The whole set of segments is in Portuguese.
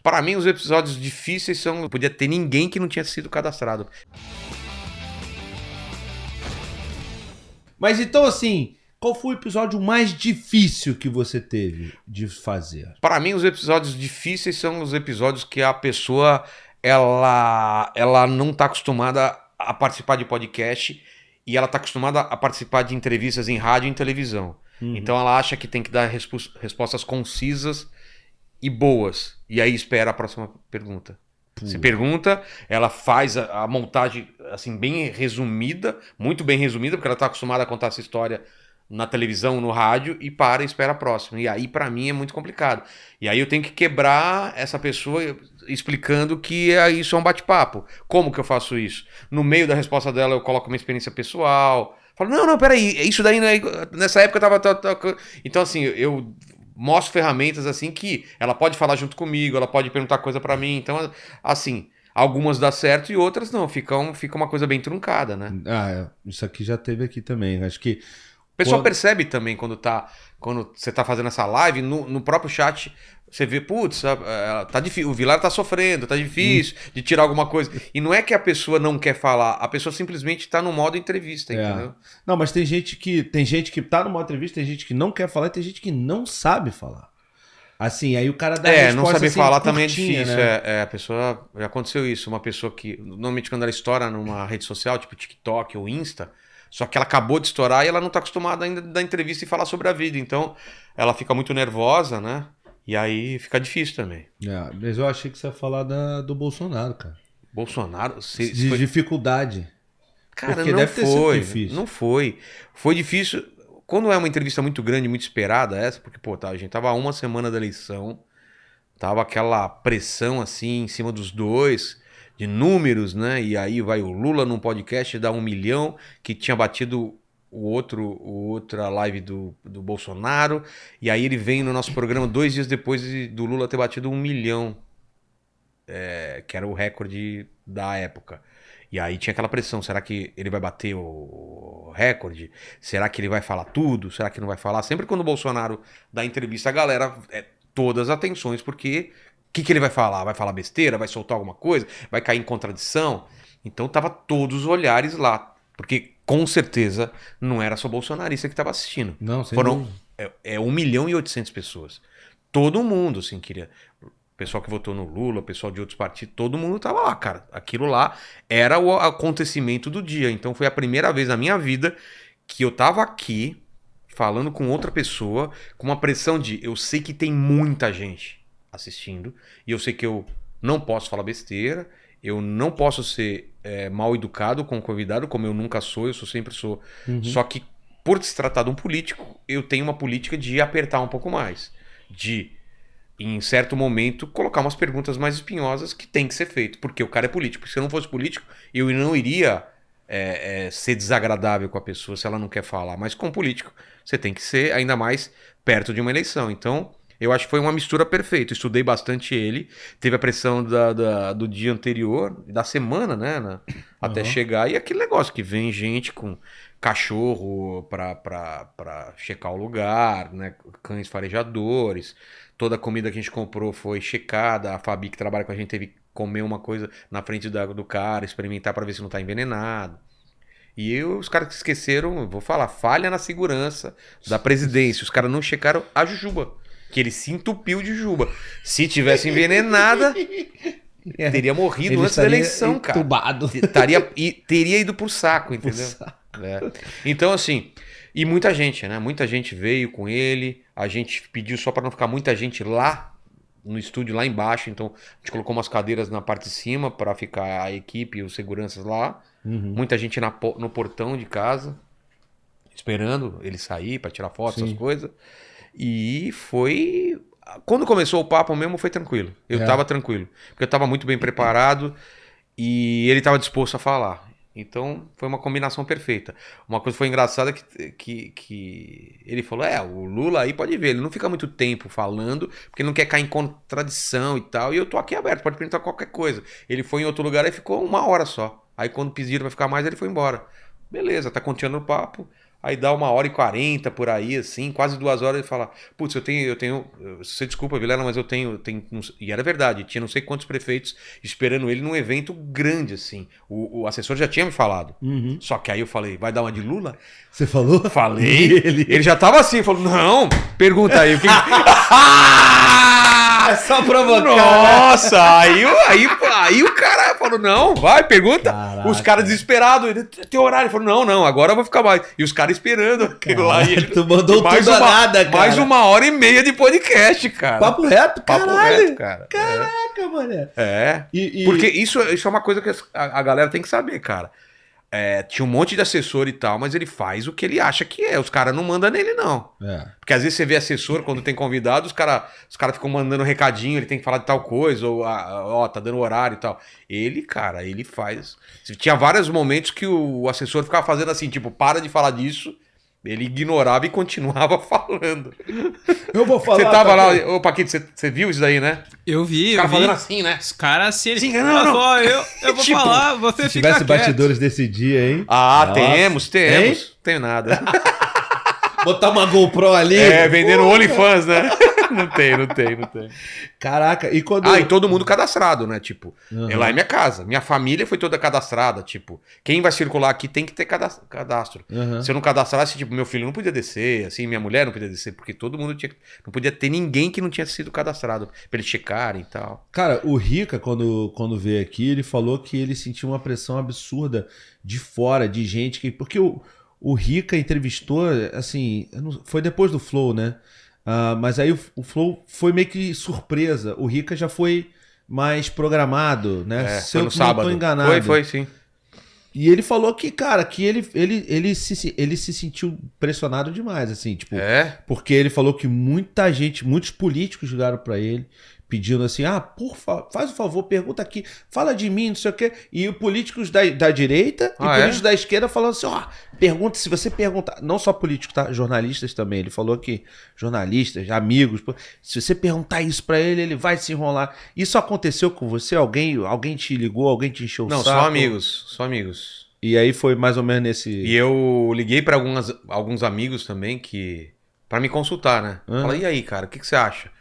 Para mim, os episódios difíceis são... Não podia ter ninguém que não tinha sido cadastrado. Mas então, assim, qual foi o episódio mais difícil que você teve de fazer? Para mim, os episódios difíceis são os episódios que a pessoa ela não está acostumada a participar de podcast e ela está acostumada a participar de entrevistas em rádio e em televisão. Então ela acha que tem que dar respostas concisas e boas. E aí espera a próxima pergunta. Se pergunta, ela faz a montagem assim bem resumida, muito bem resumida, porque ela está acostumada a contar essa história na televisão, no rádio, e espera a próxima. E aí, para mim, é muito complicado. E aí eu tenho que quebrar essa pessoa explicando que isso é um bate-papo. Como que eu faço isso? No meio da resposta dela, eu coloco uma experiência pessoal. Falo, não, peraí, isso daí, nessa época eu tava... Então, assim, eu mostro ferramentas assim que ela pode falar junto comigo, ela pode perguntar coisa pra mim. Então, assim, algumas dá certo e outras não. Fica uma coisa bem truncada, né? Isso aqui já teve aqui também. Acho que o pessoal percebe também quando você tá fazendo essa live, no próprio chat, você vê, putz, tá difícil, o Vilar tá sofrendo, tá difícil de tirar alguma coisa. E não é que a pessoa não quer falar, a pessoa simplesmente tá no modo entrevista, entendeu? Não, mas tem gente que tá no modo entrevista, tem gente que não quer falar e tem gente que não sabe falar. Assim, aí o cara dá resposta não saber assim, falar curtinha, também é difícil. né? A pessoa, já aconteceu isso, uma pessoa que, normalmente quando ela estoura numa rede social, tipo TikTok ou Insta, só que ela acabou de estourar e ela não tá acostumada ainda a dar entrevista e falar sobre a vida. Então, ela fica muito nervosa, né? E aí fica difícil também. Mas eu achei que você ia falar do Bolsonaro, cara. Bolsonaro... De dificuldade. Cara, porque não deve ter sido foi. difícil. Não foi. Foi difícil. Quando é uma entrevista muito grande, muito esperada, essa, porque, a gente tava há uma semana da eleição, tava aquela pressão, assim, em cima dos dois, de números, né? E aí vai o Lula num podcast dar 1 milhão, que tinha batido outra live do Bolsonaro, e aí ele vem no nosso programa 2 dias depois do Lula ter batido 1 milhão, que era o recorde da época. E aí tinha aquela pressão, será que ele vai bater o recorde? Será que ele vai falar tudo? Será que não vai falar? Sempre quando o Bolsonaro dá entrevista, a galera todas as atenções, porque o que ele vai falar? Vai falar besteira? Vai soltar alguma coisa? Vai cair em contradição? Então tava todos os olhares lá, porque com certeza não era só bolsonarista que estava assistindo. Não, sem Foram dúvida. 1.800.000 pessoas. Todo mundo, assim, queria... O pessoal que votou no Lula, o pessoal de outros partidos, todo mundo tava lá, cara. Aquilo lá era o acontecimento do dia. Então foi a primeira vez na minha vida que eu tava aqui falando com outra pessoa, com uma pressão de eu sei que tem muita gente assistindo e eu sei que eu não posso falar besteira, eu não posso ser mal educado com o convidado, como eu nunca sou, eu sempre sou. Só que por se tratar de um político, eu tenho uma política de apertar um pouco mais, de em certo momento, colocar umas perguntas mais espinhosas que tem que ser feito, porque o cara é político. Se eu não fosse político, eu não iria ser desagradável com a pessoa se ela não quer falar. Mas com político, você tem que ser ainda mais perto de uma eleição. Então, eu acho que foi uma mistura perfeita. Estudei bastante ele, teve a pressão do dia anterior, da semana, né? Até chegar. E aquele negócio que vem gente com cachorro pra checar o lugar, né? Cães farejadores. Toda a comida que a gente comprou foi checada. A Fabi, que trabalha com a gente, teve que comer uma coisa na frente do cara, experimentar para ver se não tá envenenado. E os caras que esqueceram, vou falar, falha na segurança da presidência. Os caras não checaram a jujuba, que ele se entupiu de jujuba. Se tivesse envenenada, teria morrido Ele antes da eleição, cara. entubado. Teria ido pro saco, entendeu? Então, assim... E muita gente, né? Muita gente veio com ele. A gente pediu só para não ficar muita gente lá no estúdio, lá embaixo. Então, a gente colocou umas cadeiras na parte de cima para ficar a equipe e os seguranças lá. Muita gente no portão de casa, esperando ele sair para tirar foto, essas coisas. E foi... Quando começou o papo mesmo, foi tranquilo. Eu tava tranquilo. Porque eu tava muito bem preparado e ele tava disposto a falar. Então, foi uma combinação perfeita. Uma coisa foi engraçada que ele falou, o Lula aí pode ver, ele não fica muito tempo falando, porque não quer cair em contradição e tal, e eu tô aqui aberto, pode perguntar qualquer coisa. Ele foi em outro lugar e ficou 1 hora só. Aí quando pediram pra ficar mais, ele foi embora. Beleza, tá continuando o papo. Aí dá 1h40 por aí, assim, quase 2 horas, ele fala, putz, eu tenho, você desculpa, Vilela, mas eu tenho, e era verdade, tinha não sei quantos prefeitos esperando ele num evento grande, assim. O assessor já tinha me falado. Só que aí eu falei, vai dar uma de Lula? Você falou? Falei. Ele já tava assim, falou, não, pergunta aí. O que... É só provocar. Nossa, aí o cara falou, não, vai, pergunta. Caraca. Os caras desesperados, ele tem horário. Ele falou, não, agora eu vou ficar mais. E os caras esperando aquilo lá. E ele, tu mandou mais tudo a nada, cara. Mais 1h30 de podcast, cara. Papo reto, Papo caralho. reto, cara. Caraca, mané. Porque isso é uma coisa que a galera tem que saber, cara. Tinha um monte de assessor e tal, mas ele faz o que ele acha que é. Os caras não mandam nele, não. Porque às vezes você vê assessor, quando tem convidado, os caras ficam mandando recadinho, ele tem que falar de tal coisa, ou ó, tá dando horário e tal. Ele, cara, ele faz. Tinha vários momentos que o assessor ficava fazendo assim, tipo, para de falar disso. Ele ignorava e continuava falando. Eu vou falar. Você tava lá, ô Paquito, você viu isso daí, né? Eu vi, Os caras fazendo assim, né? Os caras assim, sim, não. Eu vou Tipo, falar, você Se fica tivesse quieto. bastidores desse dia, hein? Ah, Nossa. temos. Tem? Tem nada. Botar uma GoPro ali. Vendendo OnlyFans, né? Não tem. Caraca, e quando... E todo mundo cadastrado, né? Tipo, lá é minha casa. Minha família foi toda cadastrada. Tipo, quem vai circular aqui tem que ter cadastro. Se eu não cadastrasse, tipo, meu filho não podia descer, assim, minha mulher não podia descer, porque todo mundo tinha... Não podia ter ninguém que não tinha sido cadastrado, pra eles checarem e tal. Cara, o Rica, quando veio aqui, ele falou que ele sentiu uma pressão absurda de fora, de gente que... Porque o Rica entrevistou, assim, foi depois do Flow, né? Mas aí o Flow foi meio que surpresa. O Rica já foi mais programado, né? Se foi no sábado. Não tô enganado. Foi, sim. E ele falou que, cara, que ele se sentiu pressionado demais, assim, tipo... Porque ele falou que muita gente, muitos políticos ligaram pra ele, pedindo assim, faz o favor, pergunta aqui, fala de mim, não sei o quê. E os políticos da direita e políticos da esquerda falando assim, pergunta, se você perguntar, não só políticos, tá? Jornalistas também. Ele falou que jornalistas, amigos, se você perguntar isso pra ele, ele vai se enrolar. Isso aconteceu com você? Alguém te ligou, alguém te encheu o saco? Não, só amigos. E aí foi mais ou menos nesse... E eu liguei pra alguns amigos também pra me consultar, né? Falei, e aí, cara, o que você acha?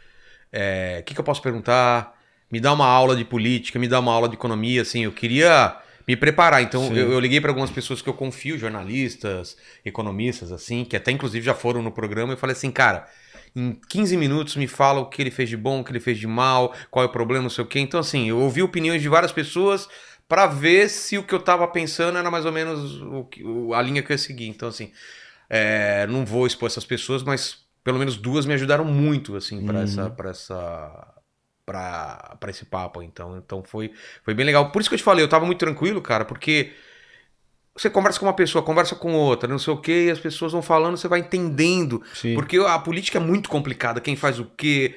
O que eu posso perguntar? Me dá uma aula de política, me dá uma aula de economia, assim, eu queria me preparar. Então eu liguei para algumas pessoas que eu confio, jornalistas, economistas, assim, que até inclusive já foram no programa, e falei assim, cara, em 15 minutos me fala o que ele fez de bom, o que ele fez de mal, qual é o problema, não sei o quê. Então, assim, eu ouvi opiniões de várias pessoas para ver se o que eu tava pensando era mais ou menos a linha que eu ia seguir. Então, assim, não vou expor essas pessoas, mas pelo menos 2 me ajudaram muito, assim, para esse papo. Então foi bem legal. Por isso que eu te falei, eu tava muito tranquilo, cara, porque você conversa com uma pessoa, conversa com outra, não sei o quê, e as pessoas vão falando, você vai entendendo. Sim. Porque a política é muito complicada, quem faz o quê,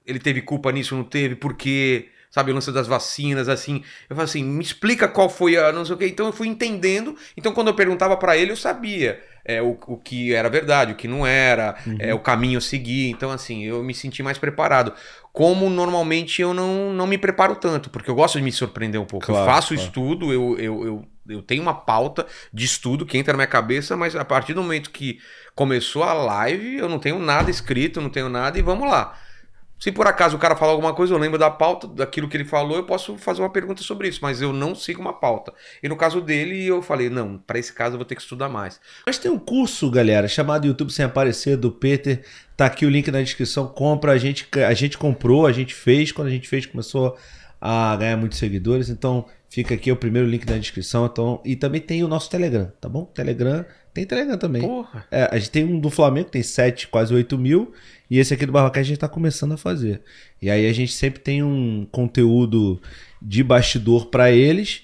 ele teve culpa nisso, não teve, por quê? Sabe, o lance das vacinas, assim. Eu falo assim, me explica qual foi a não sei o quê. Então eu fui entendendo. Então quando eu perguntava pra ele, eu sabia o que era verdade, o que não era, o caminho a seguir. Então, assim, eu me senti mais preparado. Como normalmente eu não me preparo tanto, porque eu gosto de me surpreender um pouco. Claro, eu faço estudo, eu tenho uma pauta de estudo que entra na minha cabeça, mas a partir do momento que começou a live, eu não tenho nada escrito, não tenho nada, e vamos lá. Se por acaso o cara falar alguma coisa, eu lembro da pauta, daquilo que ele falou, eu posso fazer uma pergunta sobre isso, mas eu não sigo uma pauta. E no caso dele, eu falei, não, para esse caso eu vou ter que estudar mais. Mas tem um curso, galera, chamado YouTube Sem Aparecer, do Peter. Tá aqui o link na descrição. Compra, a gente comprou, a gente fez. Quando a gente fez, começou a ganhar muitos seguidores. Então, fica aqui o primeiro link na descrição. Então, e também tem o nosso Telegram, tá bom? Tem Telegram também. Porra. A gente tem um do Flamengo, tem 7, quase 8 mil. E esse aqui do Barrocast a gente tá começando a fazer. E aí a gente sempre tem um conteúdo de bastidor para eles.